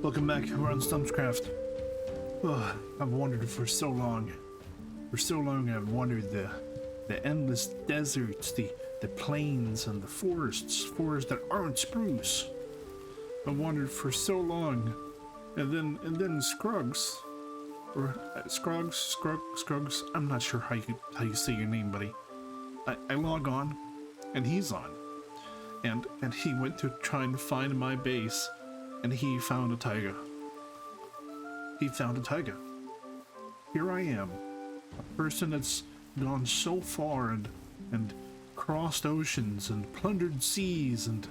Welcome back. We're on Stumpscraft. Oh, I've wandered for so long. For so long I've wandered the endless deserts, the plains and the forests that aren't spruce. I've wandered for so long. And then scroggs. Or scroggs. I'm not sure how you say your name, buddy. I log on and he's on. And he went to try and find my base. And he found a taiga. He found a taiga. Here I am, a person that's gone so far and crossed oceans and plundered seas and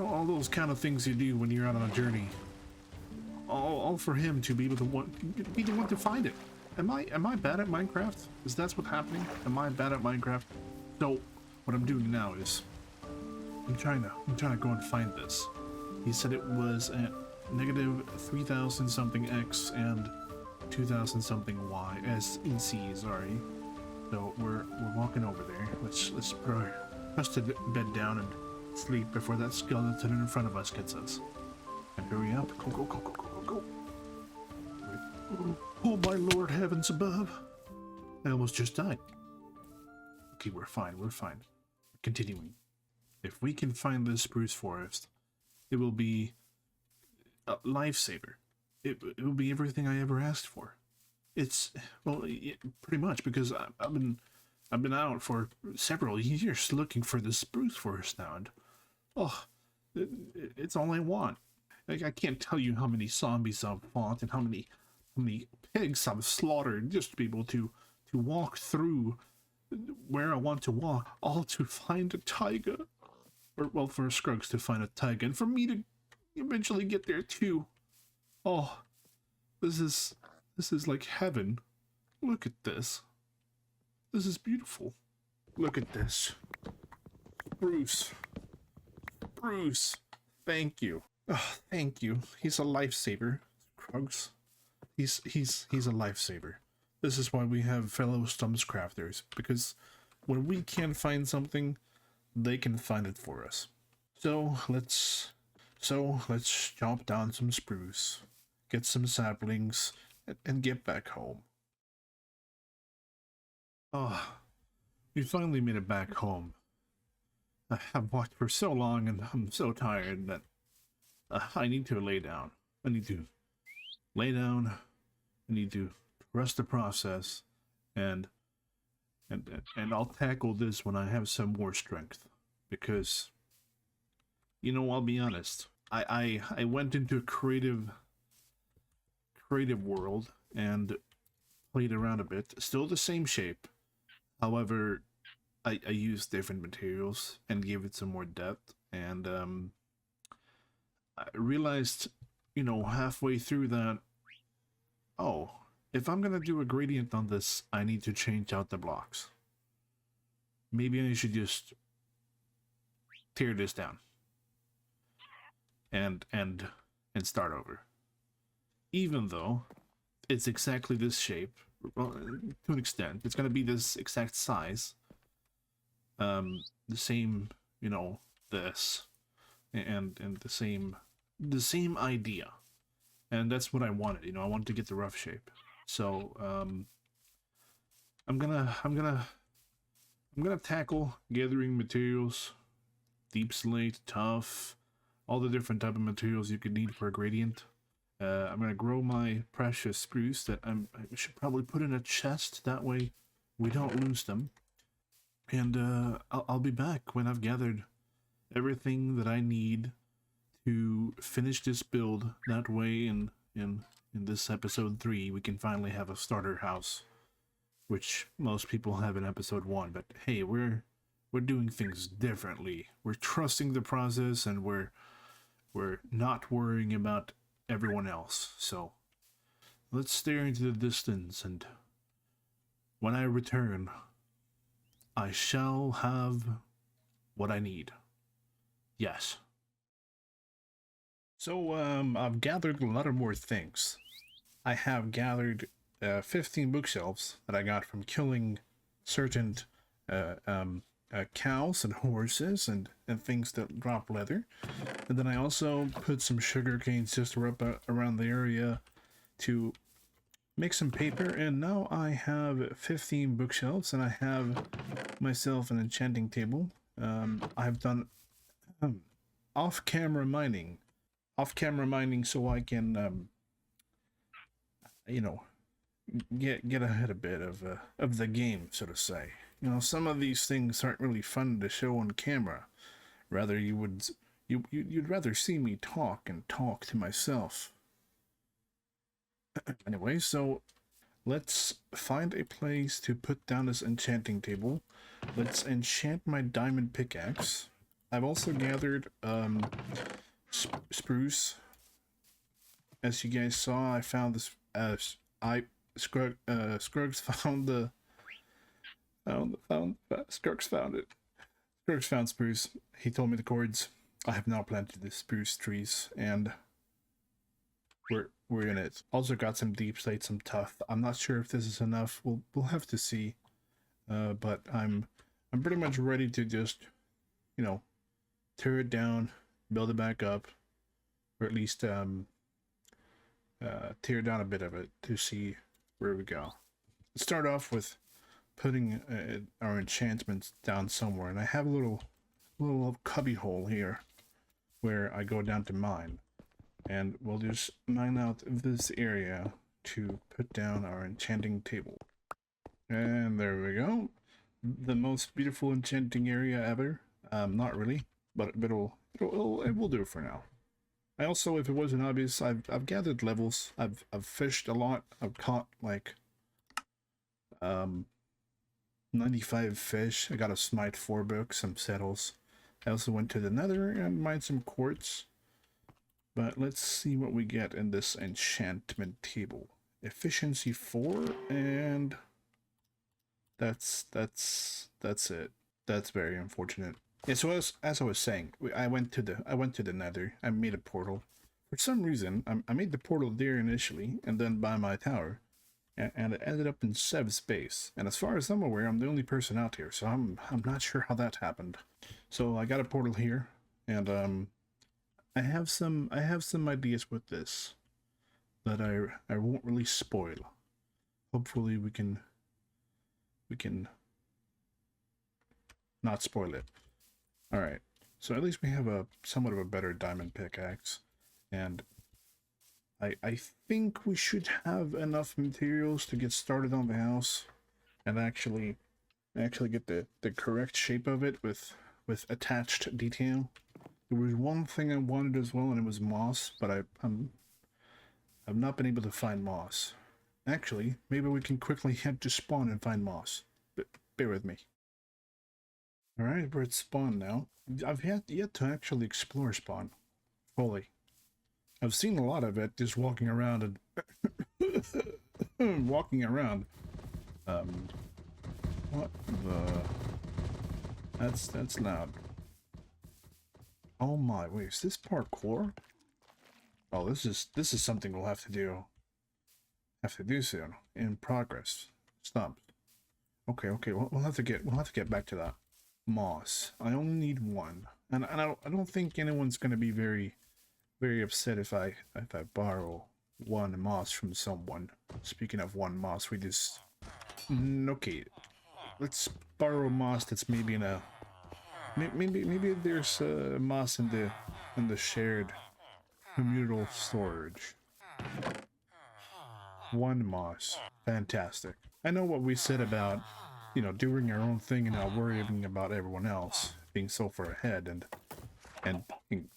all those kind of things you do when you're out on a journey. All for him to be able to be the one to find it. Am I bad at Minecraft? Is that what's happening? Am I bad at Minecraft? So what I'm doing now is I'm trying to go and find this. He said it was at negative 3,000 something X and 2,000 something Y as in C, sorry. So we're walking over there. Let's put our trusted bed down and sleep before that skeleton in front of us gets us. And hurry up. Go. Oh my Lord, heavens above. I almost just died. Okay, we're fine. Continuing. If we can find this spruce forest, it will be a lifesaver. It will be everything I ever asked for. It's, well, pretty much, because I've been out for several years looking for this spruce forest now, and it's all I want. Like, I can't tell you how many zombies I've fought and how many pigs I've slaughtered just to be able to walk through where I want to walk, all to find a taiga. Or, well, for scroggs to find a taiga, and for me to eventually get there too. Oh, this is like heaven. Look at this. This is beautiful. Look at this. Bruce. Thank you. Oh, thank you. He's a lifesaver. Scroggs. He's a lifesaver. This is why we have fellow Stumpscrafters, because when we can't find something, they can find it for us. So let's chop down some spruce, get some saplings, and get back home. Oh, we finally made it back home. I have walked for so long and I'm so tired that I need to lay down. I need to lay down. I need to trust the process, and I'll tackle this when I have some more strength, because, you know, I'll be honest, I went into a creative world and played around a bit. Still the same shape, however, I used different materials and gave it some more depth, and I realized, you know, halfway through that, oh, if I'm gonna do a gradient on this, I need to change out the blocks. Maybe I should just tear this down and start over. Even though it's exactly this shape, well, to an extent, it's gonna be this exact size. The same, you know, this and the same idea, and that's what I wanted. You know, I wanted to get the rough shape. So I'm gonna tackle gathering materials, deep slate, tough, all the different type of materials you could need for a gradient. I'm gonna grow my precious spruce that I should probably put in a chest, that way we don't lose them. And I'll be back when I've gathered everything that I need to finish this build. That way in this episode 3 we can finally have a starter house, which most people have in episode 1. But hey, we're doing things differently. We're trusting the process, and we're not worrying about everyone else. So let's stare into the distance, and when I return, I shall have what I need. Yes. So I've gathered a lot of more things. I have gathered 15 bookshelves that I got from killing certain cows and horses and things that drop leather. And then I also put some sugar canes just around the area to make some paper. And now I have 15 bookshelves, and I have myself an enchanting table. I've done off-camera mining so I can you know, get ahead a bit of the game, so to say. You know, some of these things aren't really fun to show on camera. Rather, you'd rather see me talk to myself. Anyway, so let's find a place to put down this enchanting table. Let's enchant my diamond pickaxe. I've also gathered spruce. As you guys saw, I found this. Scroggs found the. Scroggs found it. Scroggs found spruce. He told me the cords. I have now planted the spruce trees, and we're in it. Also got some deep slate, some tough. I'm not sure if this is enough. We'll have to see. But I'm pretty much ready to just, you know, tear it down, build it back up, or at least tear down a bit of it to see where we go. Let's start off with putting our enchantments down somewhere, and I have a little cubby hole here where I go down to mine, and we'll just mine out this area to put down our enchanting table. And there we go. The most beautiful enchanting area ever. Not really, but it will do for now. I also, if it wasn't obvious, I've gathered levels. I've fished a lot. I've caught like 95 fish. I got a smite 4 book, some settles. I also went to the nether and mined some quartz. But let's see what we get in this enchantment table. Efficiency 4, and that's it. That's very unfortunate. Yeah, so as I was saying, I went to the nether. I made a portal. For some reason, I made the portal there initially, and then by my tower, and it ended up in Sev's base. And as far as I'm aware, I'm the only person out here, so I'm not sure how that happened. So I got a portal here, and I have some ideas with this that I won't really spoil. Hopefully we can not spoil it. All right, so at least we have a somewhat of a better diamond pickaxe, and I think we should have enough materials to get started on the house and actually get the correct shape of it with attached detail. There was one thing I wanted as well, and it was moss, but I've not been able to find moss. Actually, maybe we can quickly head to spawn and find moss. But bear with me. Alright, we're at spawn now. I've yet to actually explore spawn fully. I've seen a lot of it just walking around and walking around. What the? That's loud. Oh my, wait, is this parkour? Oh, this is something we'll have to do soon. In progress. Stop. Okay, we'll have to get back to that. Moss. I only need one, and I don't think anyone's gonna be very upset if I borrow one moss from someone. Speaking of one moss, we just okay. Let's borrow moss that's maybe in a maybe there's moss in the shared communal storage. One moss. Fantastic. I know what we said about, you know, doing our own thing and not worrying about everyone else, being so far ahead, and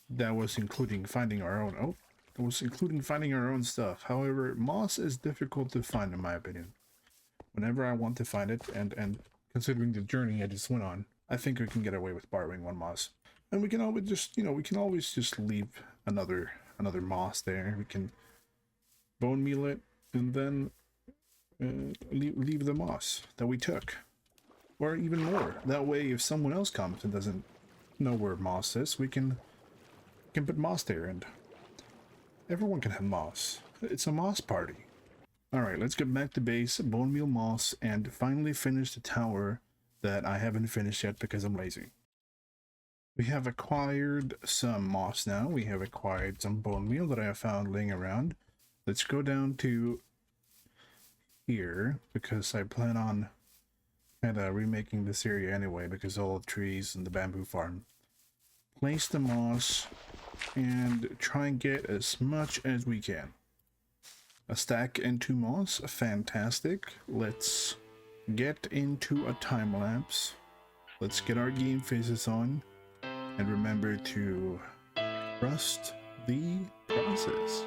that was including finding our own. Oh, it was including finding our own stuff. However, moss is difficult to find, in my opinion. Whenever I want to find it, and considering the journey I just went on, I think we can get away with borrowing one moss, and we can always just, you know, we can always just leave another moss there. We can bone meal it, and then leave the moss that we took, or even more. That way, if someone else comes and doesn't know where moss is, we can put moss there, and everyone can have moss. It's a moss party. All right, let's get back to base, bone meal moss, and finally finish the tower that I haven't finished yet because I'm lazy. We have acquired some moss now. We have acquired some bone meal that I have found laying around. Let's go down to here because I plan on kind of remaking this area anyway because all the trees and the bamboo farm. Place the moss and try and get as much as we can. A stack and 2 moss, fantastic. Let's get into a time lapse. Let's get our game faces on and remember to trust the process.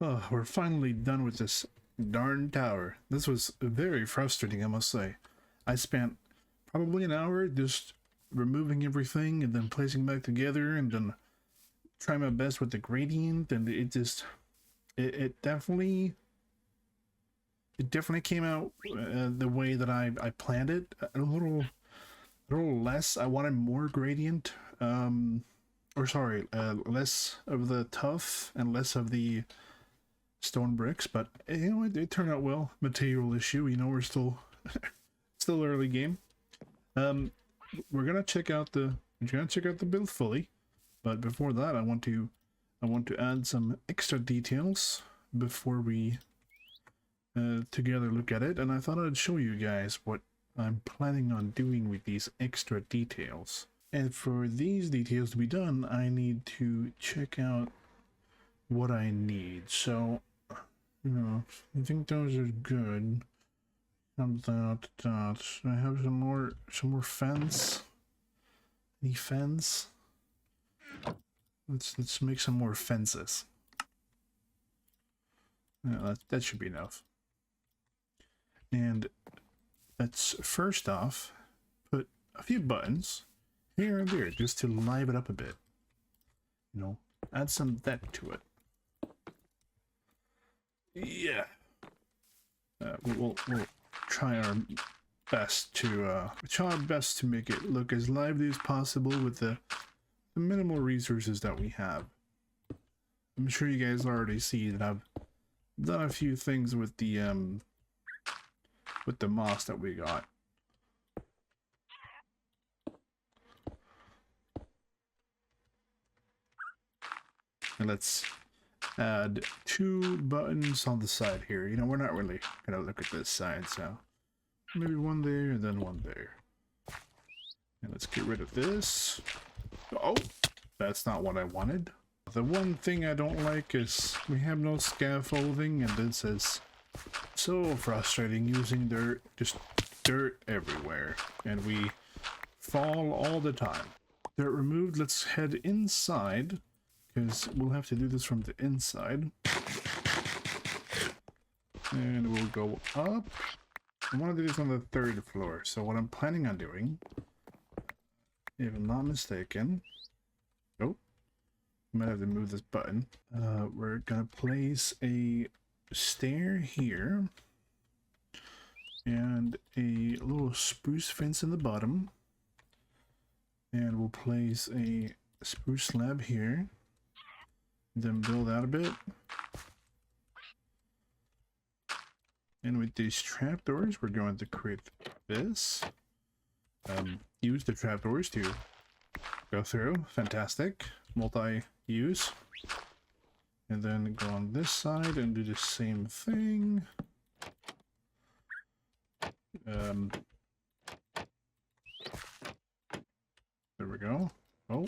Oh, we're finally done with this darn tower. This was very frustrating, I must say. I spent probably an hour just removing everything and then placing back together and then trying my best with the gradient, and it definitely came out the way that I planned it. A little less. I wanted more gradient, less of the tuff and less of the stone bricks, but you know, it turned out well. Material issue, you know, we're still early game. We're gonna check out the build fully, but before that I want to add some extra details before we together look at it, and I thought I'd show you guys what I'm planning on doing with these extra details. And for these details to be done, I need to check out what I need. So you know, I think those are good. Comes out that I have some more fence. Any fence? Let's make some more fences. Yeah, that should be enough. And let's first off put a few buttons here and there just to liven it up a bit. You know, add some depth to it. Yeah, we'll try our best to make it look as lively as possible with the minimal resources that we have. I'm sure you guys already see that I've done a few things with the moss that we got. And let's add 2 buttons on the side here. You know, we're not really gonna look at this side, so maybe one there and then one there. And let's get rid of this. Oh, that's not what I wanted. The one thing I don't like is we have no scaffolding, and this is so frustrating using dirt, just dirt everywhere, and we fall all the time. Dirt removed, let's head inside, because we'll have to do this from the inside. And we'll go up. I want to do this on the 3rd floor. So what I'm planning on doing, if I'm not mistaken, oh, I might have to move this button. We're gonna place a stair here and a little spruce fence in the bottom, and we'll place a spruce slab here, then build out a bit. And with these trapdoors, we're going to create this. Use the trapdoors to go through. Fantastic. Multi-use. And then go on this side and do the same thing. There we go. Oh.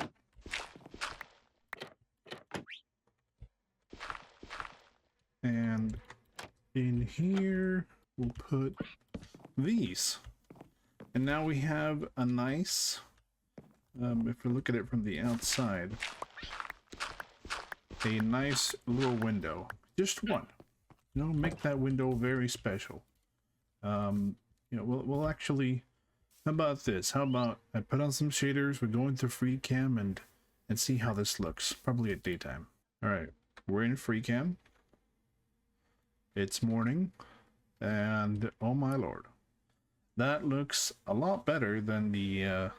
And in here, we'll put these. And now we have a nice, if we look at it from the outside, a nice little window. Just one. You know, make that window very special. You know, we'll actually, how about this? How about I put on some shaders, we go into free cam and see how this looks. Probably at daytime. Alright, we're in free cam. It's morning, and oh my lord, that looks a lot better than the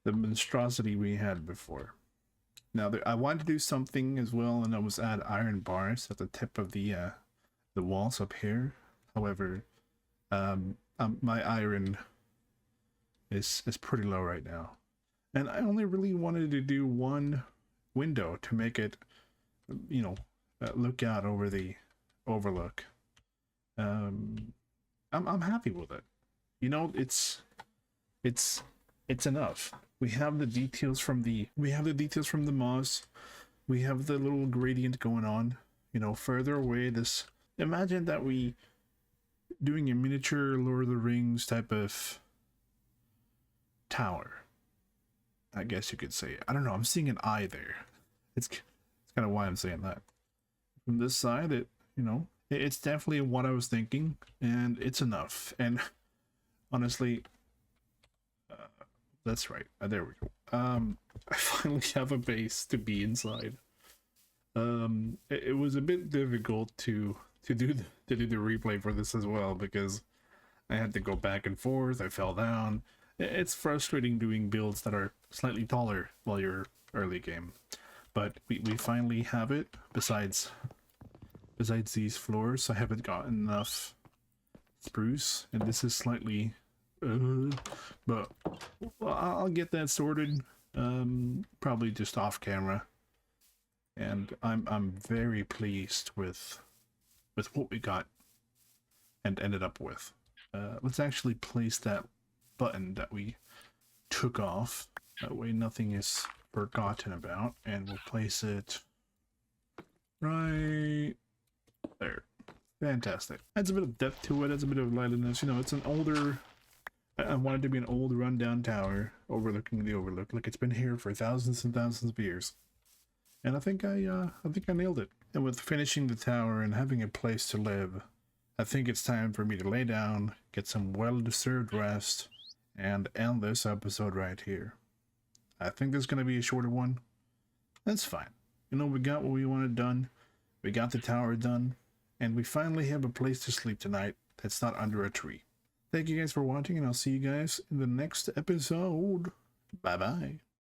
monstrosity we had before. Now, I wanted to do something as well, and that was add iron bars at the tip of the walls up here. However, my iron is pretty low right now, and I only really wanted to do one window to make it, you know, look out over the overlook. I'm happy with it. You know, it's enough. We have the details from the moss. We have the little gradient going on. You know, further away, this, imagine that we doing a miniature Lord of the Rings type of tower, I guess you could say. I don't know, I'm seeing an eye there. It's kind of why I'm saying that. From this side, you know, it's definitely what I was thinking, and it's enough. And honestly, that's right. There we go. I finally have a base to be inside. It was a bit difficult to do the replay for this as well, because I had to go back and forth. I fell down. It's frustrating doing builds that are slightly taller while you're early game. But we finally have it. Besides these floors, I haven't gotten enough spruce, and this is slightly, but I'll get that sorted. Probably just off camera. And I'm very pleased with what we got and ended up with. Let's actually place that button that we took off. That way nothing is forgotten about, and we'll place it right there. Fantastic. Adds a bit of depth to it, adds a bit of liveliness. You know, it's an older, I want it to be an old rundown tower overlooking the overlook. Like, it's been here for thousands and thousands of years. And I think I nailed it. And with finishing the tower and having a place to live, I think it's time for me to lay down, get some well-deserved rest, and end this episode right here. I think there's going to be a shorter one. That's fine. You know, we got what we wanted done. We got the tower done. And we finally have a place to sleep tonight that's not under a tree. Thank you guys for watching, and I'll see you guys in the next episode. Bye-bye.